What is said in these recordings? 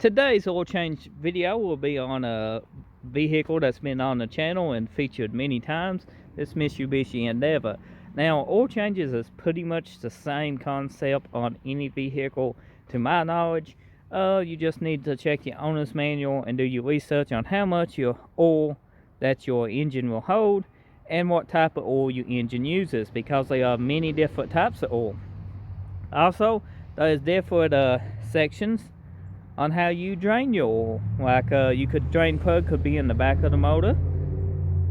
Today's oil change video will be on a vehicle that's been on the channel and featured many times, this Mitsubishi Endeavor. Now, oil changes is pretty much the same concept on any vehicle to my knowledge. You just need to check your owner's manual and do your research on how much your oil that your engine will hold and what type of oil your engine uses, because there are many different types of oil. Also, there's different sections on how you drain your oil. Like you could drain plug could be in the back of the motor,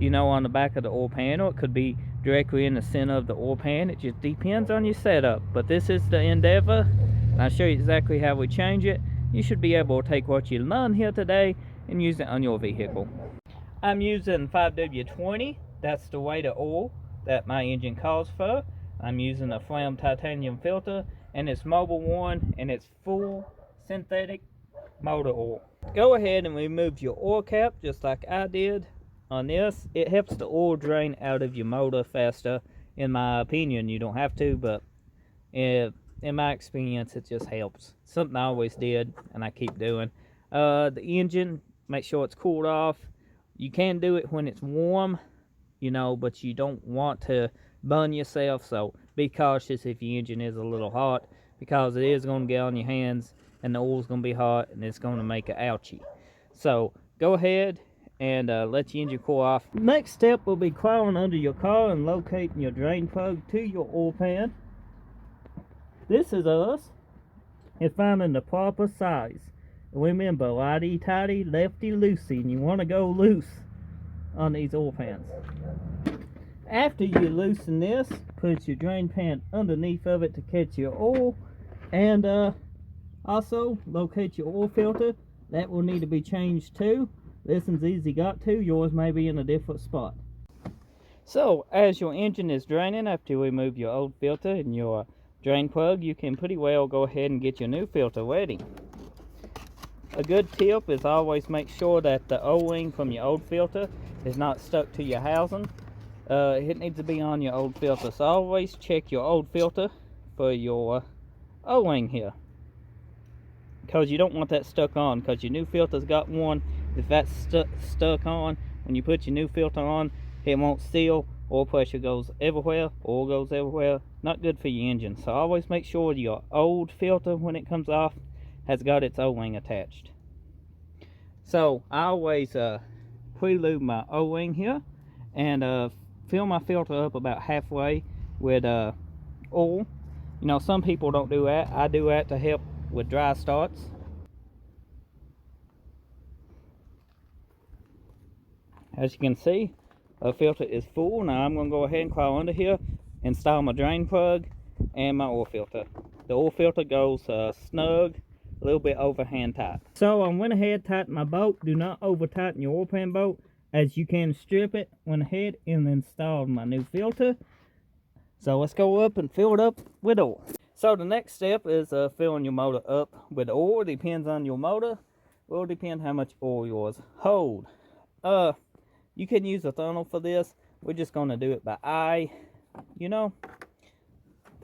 on the back of the oil panel. It could be directly in the center of the oil pan. It just depends on your setup. But this is the Endeavor, and I'll show you exactly how we change it. You should be able to take what you learned here today and use it on your vehicle. I'm using 5W20. That's the weight of oil that my engine calls for. I'm using a Flam titanium filter, and it's Mobile 1, and it's full synthetic motor oil. Go ahead and remove your oil cap just like I did on this. It helps the oil drain out of your motor faster, in my opinion. You don't have to, but in my experience it just helps. Something I always did and I keep doing. The engine, make sure it's cooled off. You can do it when it's warm, but you don't want to burn yourself, so be cautious if your engine is a little hot, because it is going to get on your hands and the oil's going to be hot and it's going to make an ouchie. So go ahead and let your engine cool off. Next step will be crawling under your car and locating your drain plug to your oil pan. This is us and finding the proper size. Remember, righty tighty, lefty loosey, and you want to go loose on these oil pans. After you loosen this, put your drain pan underneath of it to catch your oil, and also locate your oil filter. That will need to be changed too. This one's easy got to, yours may be in a different spot. So as your engine is draining, after you remove your old filter and your drain plug, you can pretty well go ahead and get your new filter ready. A good tip is always make sure that the O-ring from your old filter is not stuck to your housing. It needs to be on your old filter, so always check your old filter for your O-ring here, because you don't want that stuck on, because your new filter's got one. If that's stuck on, when you put your new filter on, it won't seal. Oil pressure goes everywhere, oil goes everywhere. Not good for your engine. So always make sure your old filter, when it comes off, has got its O-ring attached. So I always pre-lube my O-ring here and fill my filter up about halfway with oil. Some people don't do that. I do that to help with dry starts. As you can see, the filter is full. Now I'm going to go ahead and crawl under here, install my drain plug and my oil filter. The oil filter goes snug, a little bit overhand tight. So I went ahead, tightened my bolt. Do not over tighten your oil pan bolt, as you can strip it. Went ahead and installed my new filter. So let's go up and fill it up with oil. So the next step is filling your motor up with oil. Depends on your motor. Will depend how much oil yours hold. You can use a funnel for this. We're just going to do it by eye.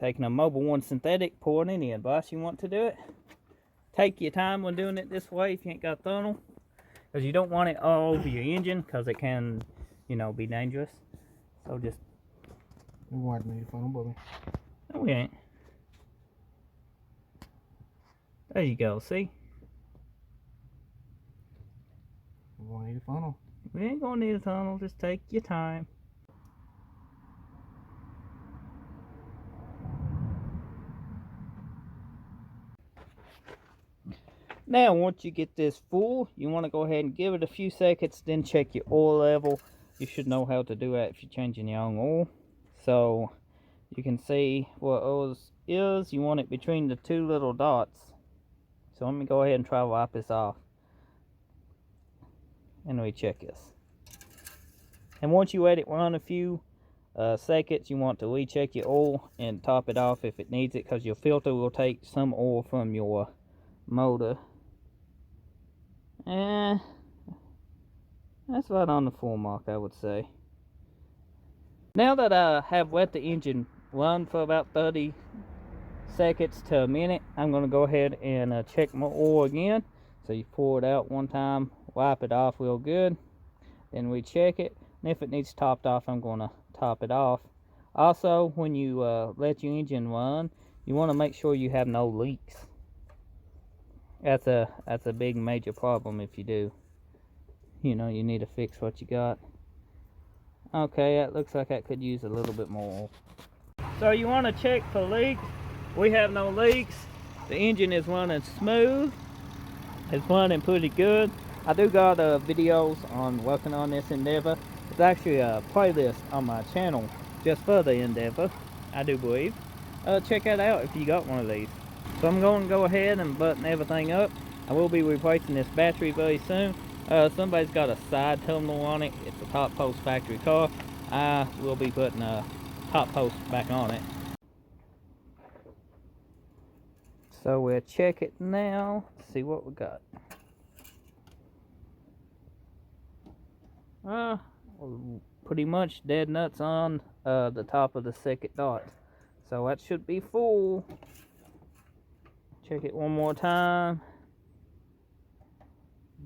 Taking a Mobile 1 synthetic, pouring it in. Boss, you want to do it? Take your time when doing it this way if you ain't got a funnel, because you don't want it all over your engine, because it can, be dangerous. So just... We want me to funnel, buddy. No, we ain't. There you go, see? We won't need a funnel. We ain't gonna need a tunnel, just take your time. Now, once you get this full, you want to go ahead and give it a few seconds, then check your oil level. You should know how to do that if you're changing your own oil. So, you can see what oil is. You want it between the two little dots. So let me go ahead and try to wipe this off. And recheck this. And once you let it run a few seconds, you want to recheck your oil and top it off if it needs it, because your filter will take some oil from your motor. And that's right on the full mark, I would say. Now that I have let the engine run for about 30 seconds to a minute, I'm going to go ahead and check my oil again. So you pour it out one time, wipe it off real good, then we check it, and if it needs topped off, I'm going to top it off. Also, when you let your engine run, you want to make sure you have no leaks. That's a big major problem if you do. You know, you need to fix what you got. Okay, that looks like that could use a little bit more oil. So you want to check for leaks. We have no leaks. The engine is running smooth. It's running pretty good. I do got videos on working on this Endeavor. It's actually a playlist on my channel just for the Endeavor, I do believe. Check that out if you got one of these. So I'm going to go ahead and button everything up. I will be replacing this battery very soon. Somebody's got a side terminal on it. It's a top post factory car. I will be putting a top post back on it. So we'll check it now, see what we got. Pretty much dead nuts on the top of the second dot. So that should be full. Check it one more time.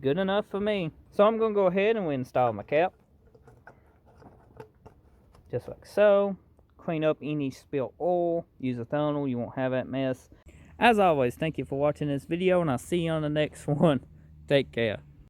Good enough for me. So I'm going to go ahead and install my cap. Just like so. Clean up any spilled oil. Use a funnel, you won't have that mess. As always, thank you for watching this video, and I'll see you on the next one. Take care.